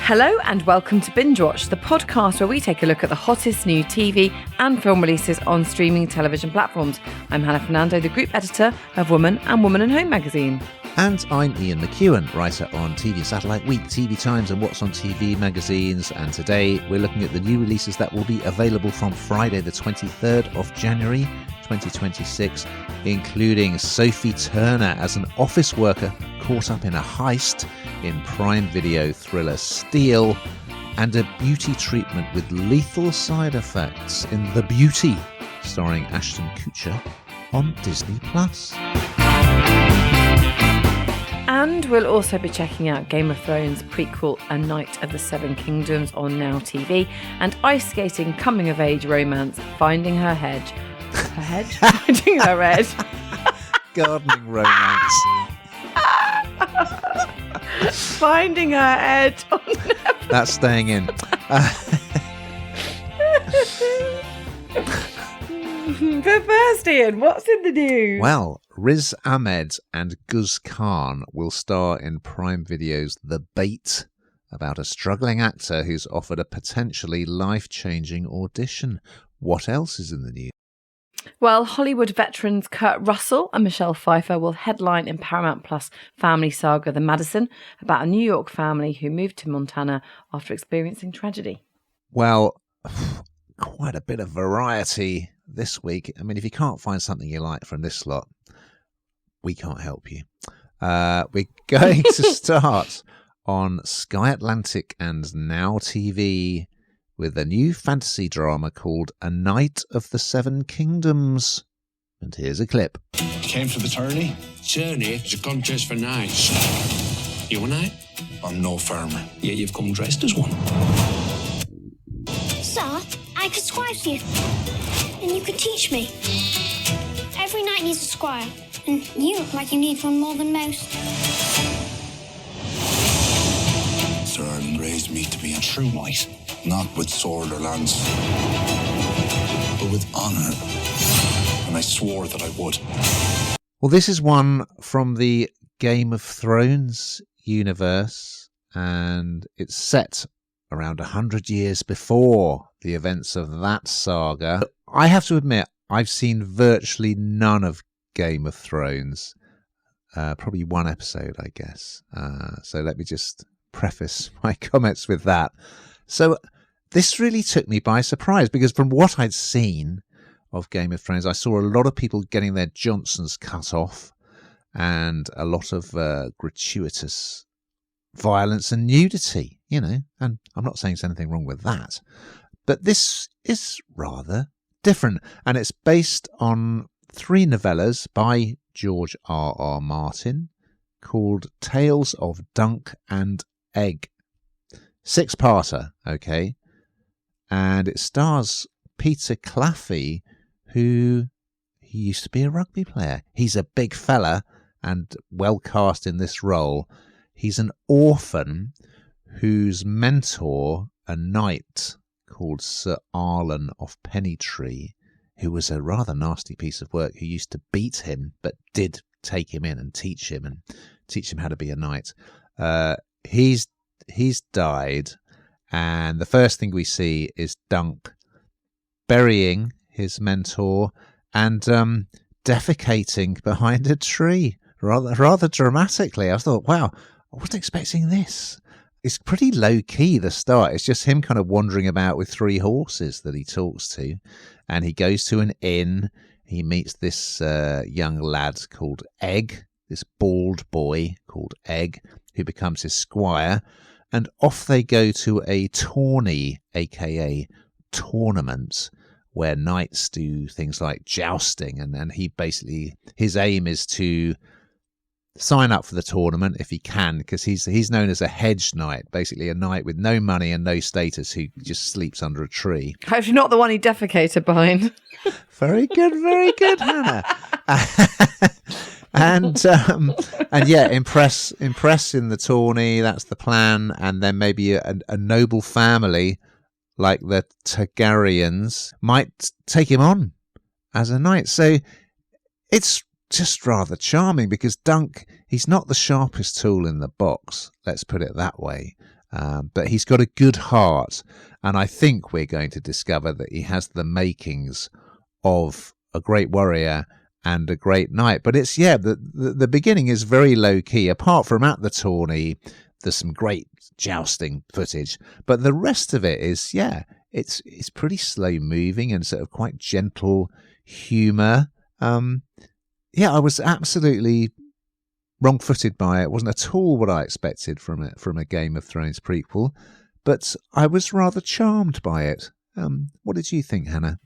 Hello and welcome to Bingewatch, the podcast where we take a look at the hottest new TV and film releases on streaming television platforms. I'm Hannah Fernando, the group editor of Woman and Woman and Home magazine. And I'm Ian McEwan, writer on TV Satellite Week, TV Times and What's on TV magazines. And today we're looking at the new releases that will be available from Friday the 23rd of January 2026, including Sophie Turner as an office worker caught up in a heist in Prime Video thriller Steel, and a beauty treatment with lethal side effects in The Beauty, starring Ashton Kutcher on Disney+. And we'll also be checking out Game of Thrones prequel A Knight of the Seven Kingdoms on Now TV, and ice skating coming of age romance Finding Her Hedge. Her hedge? Finding Her Red. Gardening romance. Finding Her Edge. That's staying in. But first, Ian, what's in the news? Well, Riz Ahmed and Guz Khan will star in Prime Video's The Bait, about a struggling actor who's offered a potentially life-changing audition. What else is in the news? Well, Hollywood veterans Kurt Russell and Michelle Pfeiffer will headline in Paramount Plus family saga The Madison, about a New York family who moved to Montana after experiencing tragedy. Well, quite a bit of variety this week. I mean, if you can't find something you like from this lot, we can't help you. We're going to start on Sky Atlantic and Now TV with a new fantasy drama called A Knight of the Seven Kingdoms. And here's a clip. Came for the tourney? Tourney is a contest for knights. You a knight? I'm no farmer. Yeah, you've come dressed as one. Sir, I could squire you, and you could teach me. Every knight needs a squire, and you look like you need one more than most. Sir Ireland raised me to be a true knight, not with sword or lance, but with honour, and I swore that I would. Well, this is one from the Game of Thrones universe, and it's set around 100 years before the events of that saga. I have to admit, I've seen virtually none of Game of Thrones. Probably one episode, I guess. So let me just preface my comments with that. So this really took me by surprise, because from what I'd seen of Game of Thrones, I saw a lot of people getting their Johnsons cut off and a lot of gratuitous violence and nudity, you know, and I'm not saying there's anything wrong with that. But this is rather different, and it's based on 3 novellas by George R.R. Martin called Tales of Dunk and Egg. 6-parter, okay? And it stars Peter Claffey, who he used to be a rugby player. He's a big fella and well cast in this role. He's an orphan whose mentor, a knight called Sir Arlen of Pennytree, who was a rather nasty piece of work, who used to beat him but did take him in and teach him how to be a knight. He's died, and the first thing we see is Dunk burying his mentor and defecating behind a tree rather dramatically. I thought, wow, I wasn't expecting this. It's pretty low key, the start. It's just him kind of wandering about with 3 horses that he talks to, and he goes to an inn. He meets this young lad called Egg, this bald boy called Egg, who becomes his squire, and off they go to a tourney, aka tournament, where knights do things like jousting, and he basically, his aim is to sign up for the tournament if he can, because he's known as a Hedge Knight, basically a knight with no money and no status who just sleeps under a tree. Hopefully not the one he defecated behind. Very good, Hannah. And yeah, impress in the tourney. That's the plan, and then maybe a noble family like the Targaryens might take him on as a knight. So it's just rather charming, because Dunk, he's not the sharpest tool in the box, let's put it that way. But he's got a good heart, and I think we're going to discover that he has the makings of a great warrior and a great knight. But it's, the beginning is very low-key. Apart from at the tourney, there's some great jousting footage. But the rest of it is, it's pretty slow-moving and sort of quite gentle humour. I was absolutely wrong-footed by it. It wasn't at all what I expected from a Game of Thrones prequel, but I was rather charmed by it. What did you think, Hannah?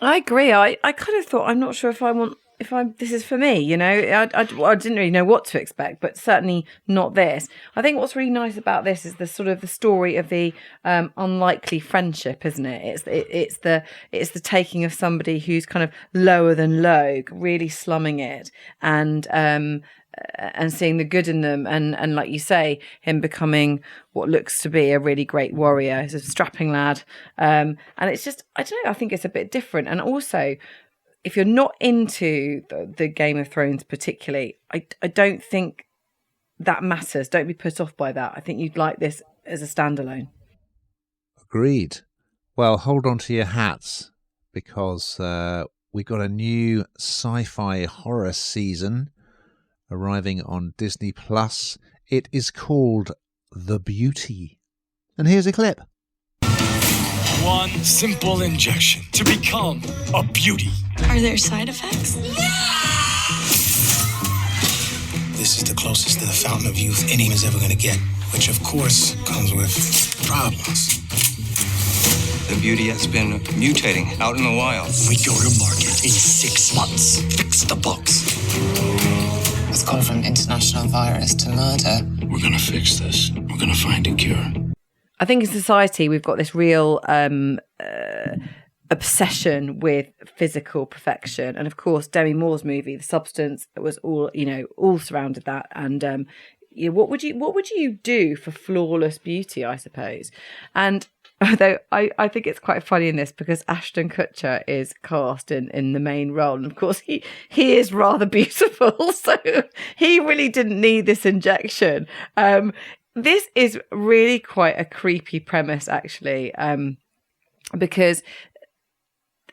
I agree. I kind of thought, I'm not sure if this is for me, you know. I didn't really know what to expect, but certainly not this. I think what's really nice about this is the sort of the story of the unlikely friendship, isn't it? It's the taking of somebody who's kind of lower than low, really slumming it, and seeing the good in them, and like you say, him becoming what looks to be a really great warrior. He's a strapping lad, and it's just, I don't know, I think it's a bit different. And also, if you're not into the Game of Thrones particularly, I don't think that matters. Don't be put off by that. I think you'd like this as a standalone. Agreed. Well, hold on to your hats, because we got a new sci-fi horror season arriving on Disney Plus. It is called The Beauty. And here's a clip. One simple injection to become a beauty. Are there side effects? This is the closest to the fountain of youth anyone is ever going to get, which of course comes with problems. The beauty has been mutating out in the wild. We go to market in 6 months. Fix the books. It's gone from international virus to murder. We're going to fix this. We're going to find a cure. I think in society we've got this real obsession with physical perfection, and of course Demi Moore's movie, The Substance, was all surrounded that. And what would you do for flawless beauty, I suppose? And although I think it's quite funny in this, because Ashton Kutcher is cast in the main role, and of course he is rather beautiful, so he really didn't need this injection. This is really quite a creepy premise, actually, because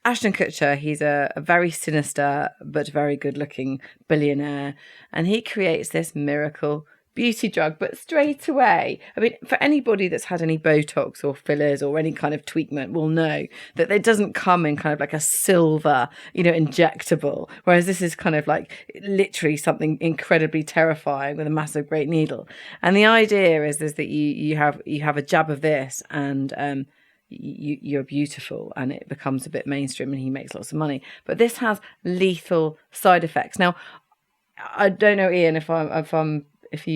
Ashton Kutcher, he's a very sinister but very good-looking billionaire, and he creates this miracle beauty drug, but straight away, I mean, for anybody that's had any Botox or fillers or any kind of tweakment will know that it doesn't come in kind of like a silver, injectable, whereas this is kind of like literally something incredibly terrifying with a massive great needle. And the idea is that you have a jab of this, and you're beautiful, and it becomes a bit mainstream, and he makes lots of money. But this has lethal side effects. Now, I don't know, Ian, if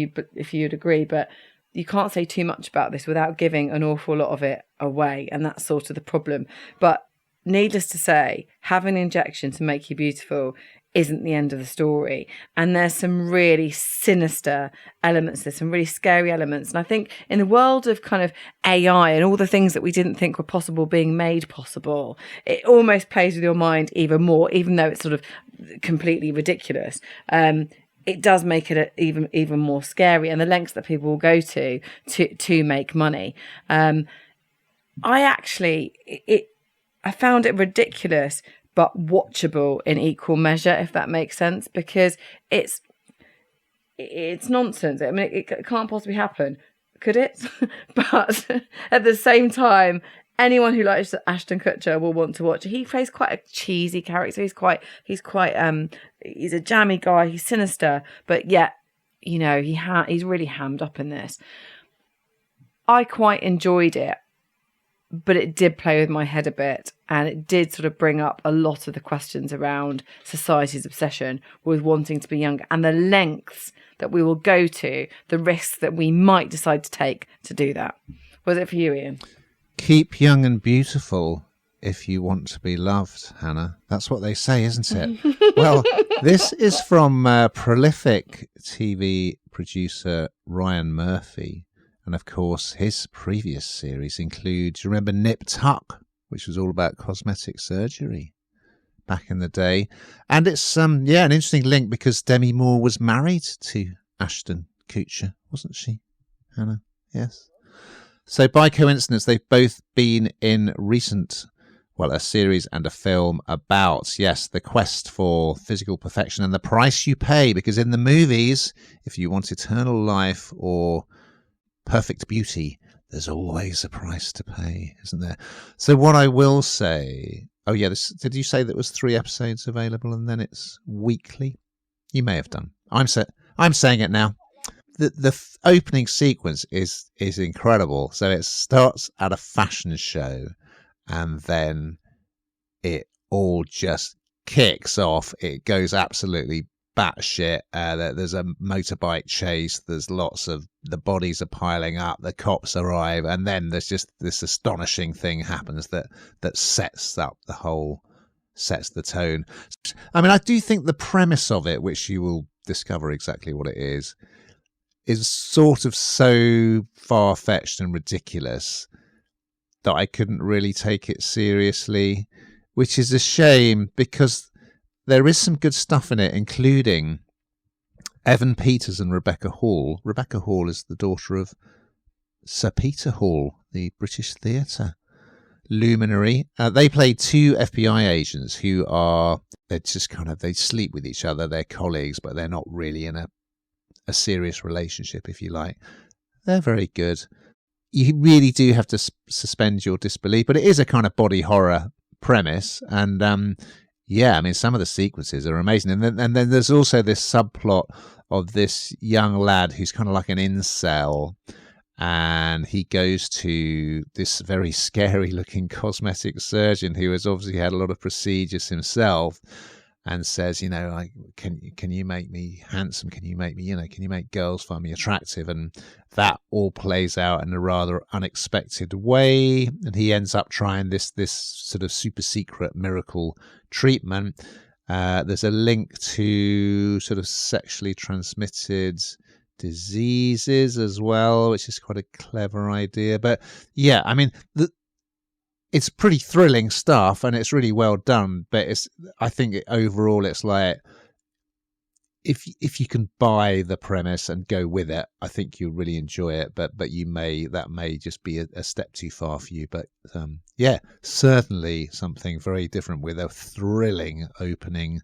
you'd agree, but you can't say too much about this without giving an awful lot of it away, and that's sort of the problem. But needless to say, having an injection to make you beautiful isn't the end of the story, and there's some really sinister elements, there's some really scary elements, and I think in the world of kind of AI and all the things that we didn't think were possible being made possible, it almost plays with your mind even more, even though it's sort of completely ridiculous. It does make it even more scary, and the lengths that people will go to make money. I found it ridiculous, but watchable in equal measure, if that makes sense, because it's nonsense. I mean, it can't possibly happen, could it? But at the same time, anyone who likes Ashton Kutcher will want to watch it. He plays quite a cheesy character. He's a jammy guy. He's sinister, but yet, he's really hammed up in this. I quite enjoyed it, but it did play with my head a bit, and it did sort of bring up a lot of the questions around society's obsession with wanting to be younger, and the lengths that we will go to, the risks that we might decide to take to do that. Was it for you, Ian? Keep young and beautiful if you want to be loved, Hannah. That's what they say, isn't it? Well, this is from prolific TV producer Ryan Murphy. And of course, his previous series include, do you remember Nip Tuck, which was all about cosmetic surgery back in the day? And it's an interesting link, because Demi Moore was married to Ashton Kutcher, wasn't she, Hannah? Yes. So by coincidence, they've both been in a series and a film about, yes, the quest for physical perfection and the price you pay. Because in the movies, if you want eternal life or perfect beauty, there's always a price to pay, isn't there? So what I will say, did you say that was 3 episodes available and then it's weekly? You may have done. I'm saying it now. The opening sequence is incredible. So it starts at a fashion show, and then it all just kicks off. It goes absolutely batshit. There's a motorbike chase. There's lots of the bodies are piling up. The cops arrive, and then there's just this astonishing thing happens that sets the tone. I mean, I do think the premise of it, which you will discover exactly what it is sort of so far-fetched and ridiculous that I couldn't really take it seriously, which is a shame because there is some good stuff in it, including Evan Peters and Rebecca Hall. Rebecca Hall is the daughter of Sir Peter Hall, the British theatre luminary. They play 2 FBI agents who they sleep with each other. They're colleagues, but they're not really in a serious relationship, if you like. They're very good. You really do have to suspend your disbelief, but it is a kind of body horror premise. And I mean, some of the sequences are amazing. And then there's also this subplot of this young lad who's kind of like an incel, and he goes to this very scary looking cosmetic surgeon who has obviously had a lot of procedures himself, and says, can you make me handsome? Can you make me, can you make girls find me attractive? And that all plays out in a rather unexpected way. And he ends up trying this sort of super secret miracle treatment. There's a link to sort of sexually transmitted diseases as well, which is quite a clever idea. But yeah, I mean, it's pretty thrilling stuff, and it's really well done. But I think overall, it's like if you can buy the premise and go with it, I think you'll really enjoy it. But that may just be a step too far for you. But certainly something very different with a thrilling opening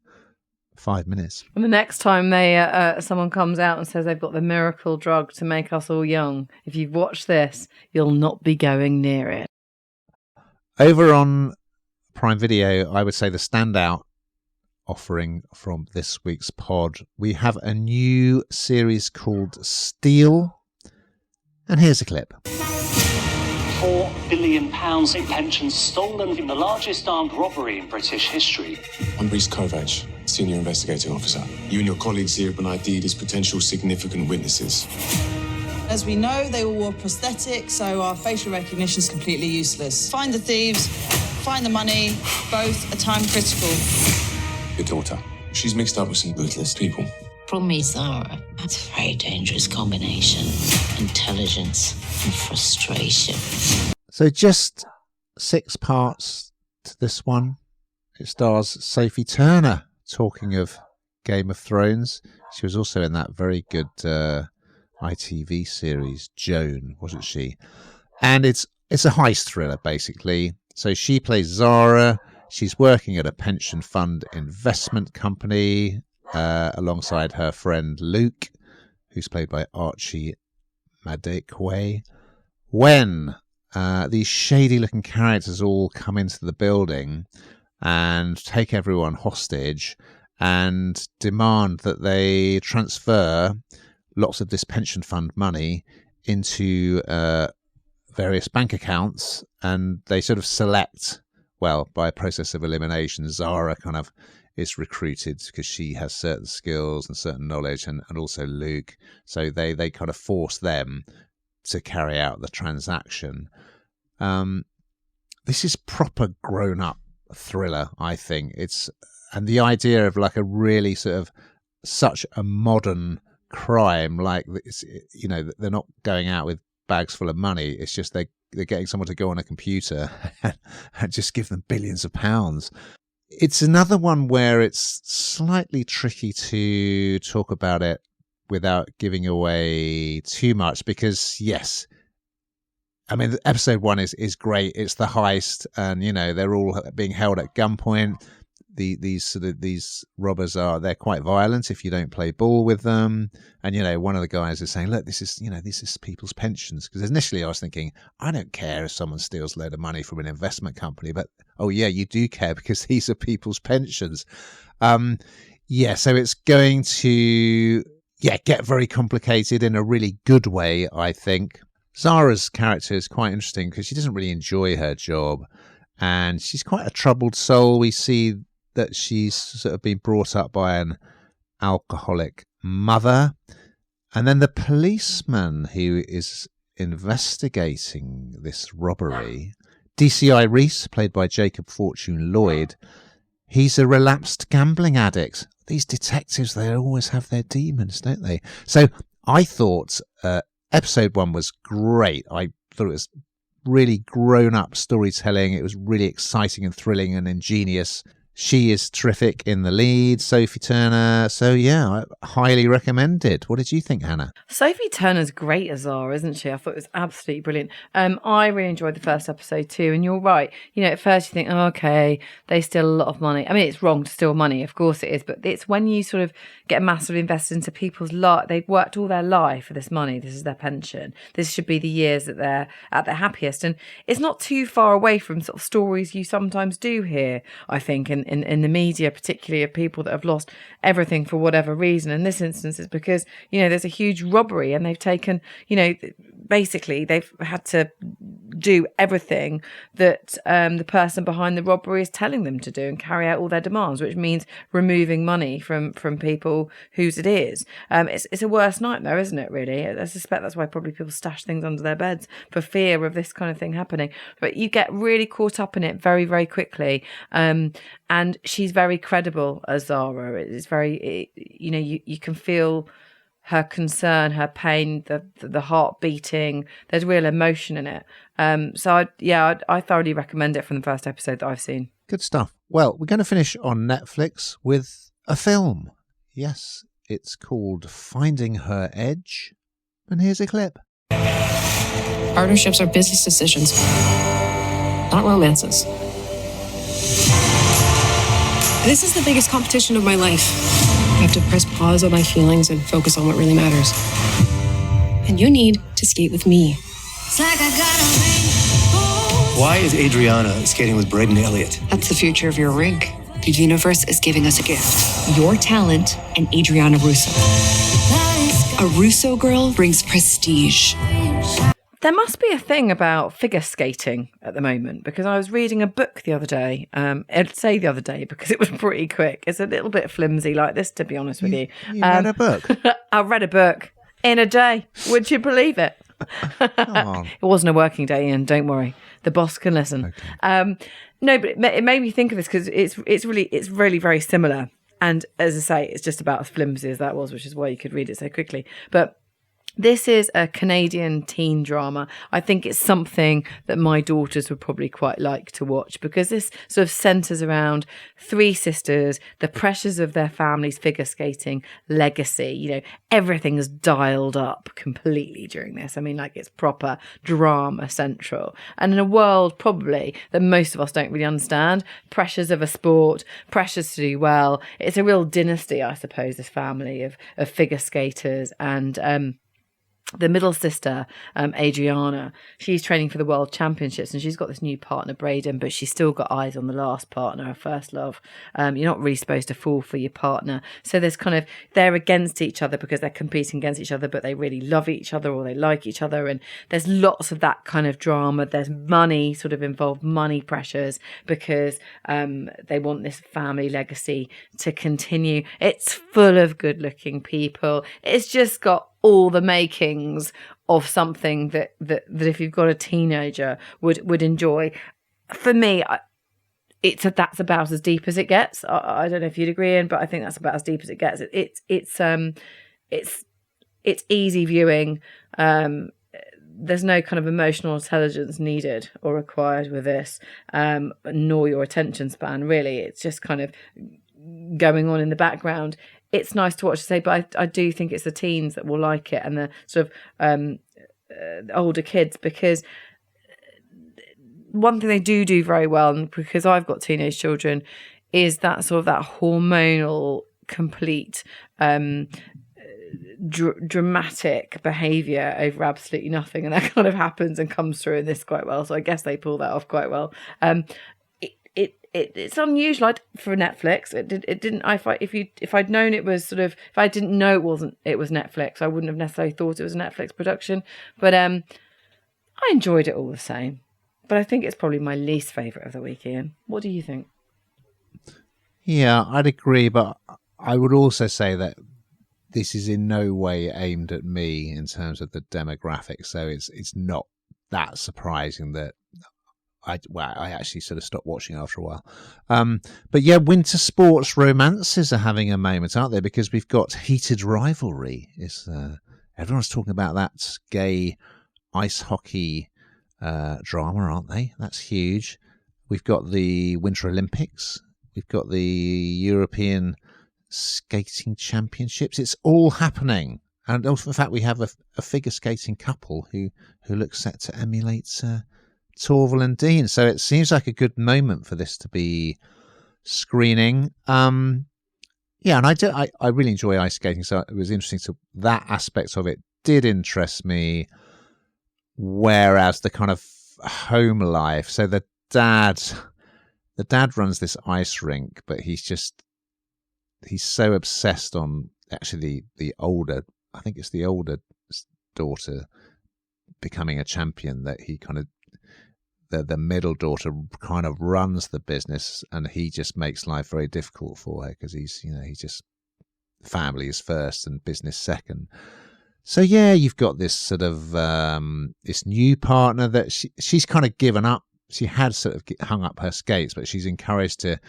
5 minutes. And the next time someone comes out and says they've got the miracle drug to make us all young, if you've watched this, you'll not be going near it. Over on Prime Video, I would say the standout offering from this week's pod, we have a new series called Steel. And here's a clip. £4 billion in pensions stolen in the largest armed robbery in British history. I'm Reece Kovac, Senior Investigating Officer. You and your colleagues here have been ID'd as potential significant witnesses. As we know, they all wore prosthetics, so our facial recognition is completely useless. Find the thieves, find the money, both are time critical. Your daughter, she's mixed up with some ruthless people. From me, Zara, that's a very dangerous combination. Intelligence and frustration. So just 6 parts to this one. It stars Sophie Turner, talking of Game of Thrones. She was also in that very good ITV series, Joan, wasn't she? And it's a heist thriller, basically. So she plays Zara. She's working at a pension fund investment company alongside her friend Luke, who's played by Archie Madekwe. When these shady-looking characters all come into the building and take everyone hostage and demand that they transfer lots of this pension fund money into various bank accounts, and they sort of select, well, by a process of elimination, Zara kind of is recruited because she has certain skills and certain knowledge, and also Luke. So they kind of force them to carry out the transaction. This is proper grown-up thriller, I think. And the idea of like a really sort of such a modern crime, like they're not going out with bags full of money. It's just they're getting someone to go on a computer and just give them billions of pounds. It's another one where it's slightly tricky to talk about it without giving away too much, because yes, I mean, episode 1 is great. It's the heist, and they're all being held at gunpoint. These robbers they're quite violent if you don't play ball with them. And one of the guys is saying, look, this is people's pensions. Because initially I was thinking, I don't care if someone steals a load of money from an investment company, but oh yeah, you do care, because these are people's pensions. So it's going to get very complicated in a really good way, I think. Zara's character is quite interesting because she doesn't really enjoy her job, and she's quite a troubled soul. We see that she's sort of been brought up by an alcoholic mother. And then the policeman who is investigating this robbery, DCI Reese, played by Jacob Fortune Lloyd, he's a relapsed gambling addict. These detectives, they always have their demons, don't they? So I thought episode 1 was great. I thought it was really grown-up storytelling. It was really exciting and thrilling and ingenious. She is terrific in the lead, Sophie Turner. So, I highly recommend it. What did you think, Hannah? Sophie Turner's great as Zara, isn't she? I thought it was absolutely brilliant. I really enjoyed the first episode too. And you're right. At first you think, oh, okay, they steal a lot of money. I mean, it's wrong to steal money. Of course it is. But it's when you sort of get massively invested into people's life. They've worked all their life for this money. This is their pension. This should be the years that they're at their happiest. And it's not too far away from sort of stories you sometimes do hear, I think, in the media, particularly of people that have lost everything for whatever reason. In this instance, it's because, there's a huge robbery and they've taken, basically they've had to do everything that the person behind the robbery is telling them to do and carry out all their demands, which means removing money from people whose it is. It's a worse nightmare, isn't it, really? I suspect that's why probably people stash things under their beds for fear of this kind of thing happening. But you get really caught up in it very, very quickly. And she's very credible as Zara. It's very, you can feel her concern, her pain, the heart beating. There's real emotion in it. So I thoroughly recommend it from the first episode that I've seen. Good stuff. Well, we're going to finish on Netflix with a film. Yes, it's called Finding Her Edge. And here's a clip. Partnerships are business decisions, not romances. This is the biggest competition of my life. I have to press pause on my feelings and focus on what really matters. And you need to skate with me. Why is Adriana skating with Braden Elliott? That's the future of your rig. The universe is giving us a gift. Your talent and Adriana Russo. A Russo girl brings prestige. There must be a thing about figure skating at the moment, because I was reading a book the other day. I'd say the other day because it was pretty quick. It's a little bit flimsy like this, to be honest with you. You read a book? I read a book in a day. Would you believe it? It wasn't a working day, Ian. Don't worry. The boss can listen. Okay. No, but it made me think of this because it's really very similar. And as I say, it's just about as flimsy as that was, which is why you could read it so quickly. But this is a Canadian teen drama. I think it's something that my daughters would probably quite like to watch, because this sort of centres around three sisters, the pressures of their family's figure skating legacy. Everything is dialed up completely during this. I mean, like, it's proper drama central. And in a world probably that most of us don't really understand, pressures of a sport, pressures to do well. It's a real dynasty, I suppose, this family of figure skaters. And the middle sister, Adriana, she's training for the World Championships, and she's got this new partner, Braden, but she's still got eyes on the last partner, her first love. You're not really supposed to fall for your partner. So there's they're against each other because they're competing against each other, but they really love each other or they like each other. And there's lots of that kind of drama. There's money sort of involved, money pressures, because they want this family legacy to continue. It's full of good looking people. It's just got all the makings of something that if you've got a teenager would enjoy. For me, that's about as deep as it gets. I don't know if you'd agree, Ian, but I think that's about as deep as it gets. It's easy viewing. There's no kind of emotional intelligence needed or required with this, nor your attention span, really. It's just kind of going on in the background. It's nice to watch, to say, but I do think it's the teens that will like it, and the sort of older kids, because one thing they do very well, and because I've got teenage children, is that sort of that hormonal, complete, dramatic behaviour over absolutely nothing, and that kind of happens and comes through in this quite well. So I guess they pull that off quite well. It's unusual for Netflix. It didn't. If I'd known it was sort of, if I didn't know it was Netflix, I wouldn't have necessarily thought it was a Netflix production. But I enjoyed it all the same. But I think it's probably my least favourite of the week, Ian. What do you think? Yeah, I'd agree, but I would also say that this is in no way aimed at me in terms of the demographics. So it's not that surprising that I actually sort of stopped watching after a while. But yeah, winter sports romances are having a moment, aren't they? Because we've got Heated Rivalry. Everyone's talking about that gay ice hockey drama, aren't they? That's huge. We've got the Winter Olympics. We've got the European Skating Championships. It's all happening. And also, in fact, we have a figure skating couple who looks set to emulate Torval and Dean. So it seems like a good moment for this to be screening. Yeah, and I really enjoy ice skating, so it was interesting. So that aspect of it did interest me. Whereas the kind of home life, so the dad runs this ice rink, but he's so obsessed on actually the older, I think it's the older daughter becoming a champion, that he kind of, the middle daughter kind of runs the business, and he just makes life very difficult for her because he's just, family is first and business second. So yeah, you've got this sort of this new partner that she's kind of given up. She had sort of hung up her skates, but she's encouraged to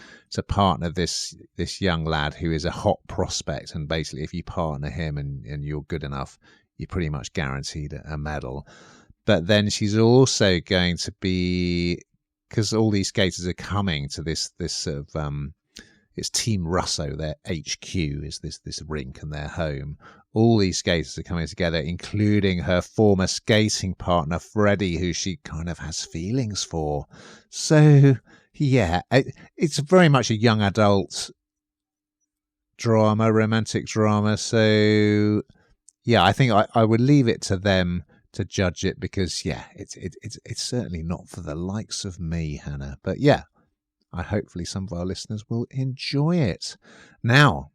partner this young lad who is a hot prospect, and basically if you partner him and you're good enough, you're pretty much guaranteed a medal. But then she's also going to be, because all these skaters are coming to this sort of it's Team Russo, their HQ is this rink and their home. All these skaters are coming together, including her former skating partner, Freddie, who she kind of has feelings for. So, yeah, it's very much a young adult drama, romantic drama. So, yeah, I think I would leave it to them to judge it, because, yeah, it's certainly not for the likes of me, Hannah. But, yeah, hopefully some of our listeners will enjoy it. Now,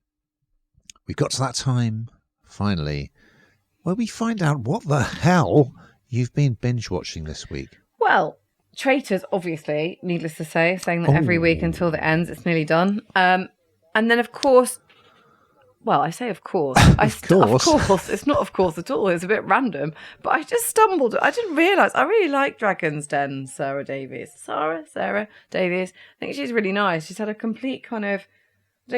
we got to that time, finally, where we find out what the hell you've been binge watching this week. Well, Traitors, obviously, needless to say, saying that every week until it ends. It's nearly done. And then, of course, well, I say of course. Of course. It's not of course at all. It's a bit random. But I just stumbled. I didn't realise. I really like Dragon's Den, Sarah Davies. Sarah Davies. I think she's really nice. She's had a complete kind of,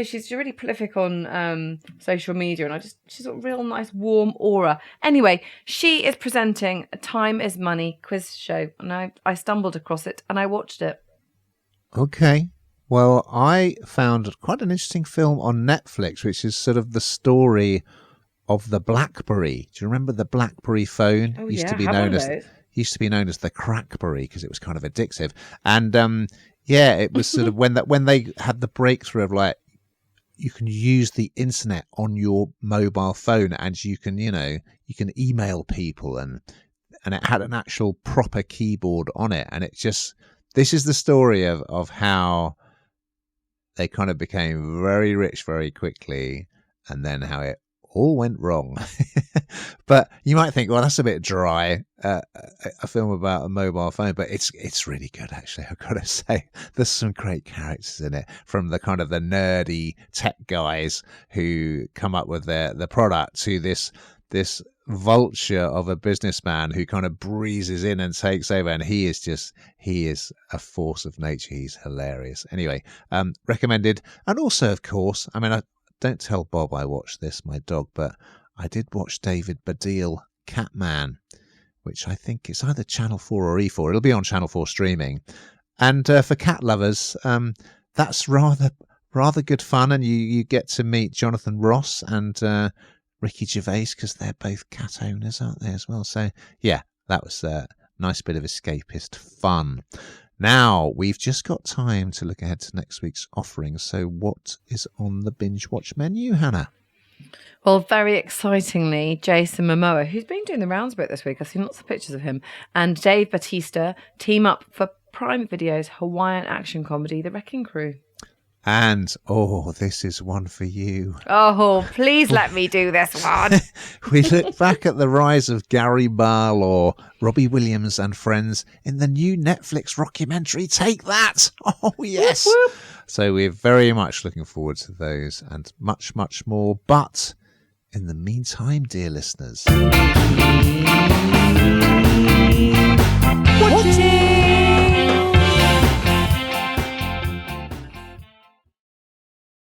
she's really prolific on social media, and she's got a real nice warm aura. Anyway, she is presenting a Time is Money quiz show, and I stumbled across it and I watched it. Okay. Well, I found quite an interesting film on Netflix, which is sort of the story of the BlackBerry. Do you remember the BlackBerry phone? Oh, used to be known as the Crackberry, because it was kind of addictive. And yeah, it was sort of when they had the breakthrough of like, you can use the internet on your mobile phone, and you can email people, and it had an actual proper keyboard on it, and this is the story of how they kind of became very rich very quickly, and then how it all went wrong. But you might think, well, that's a bit dry, a film about a mobile phone, but it's really good, actually. I've got to say, there's some great characters in it, from the kind of the nerdy tech guys who come up with the product, to this vulture of a businessman who kind of breezes in and takes over, and he is a force of nature. He's hilarious. Anyway, recommended. And also, of course, I mean, I don't tell Bob I watched this, my dog, but I did watch David Baddiel, Catman, which I think is either Channel 4 or E4. It'll be on Channel 4 streaming. And for cat lovers, that's rather good fun, and you get to meet Jonathan Ross and Ricky Gervais, because they're both cat owners, aren't they, as well? So, yeah, that was a nice bit of escapist fun. Now, we've just got time to look ahead to next week's offering. So what is on the Binge Watch menu, Hannah? Well, very excitingly, Jason Momoa, who's been doing the rounds a bit this week, I've seen lots of pictures of him, and Dave Bautista team up for Prime Video's Hawaiian action comedy, The Wrecking Crew. And, this is one for you. Oh, please let me do this one. We look back at the rise of Gary Barlow, Robbie Williams and friends in the new Netflix rockumentary Take That. Oh, yes. Whoop, whoop. So we're very much looking forward to those and much, much more. But in the meantime, dear listeners, What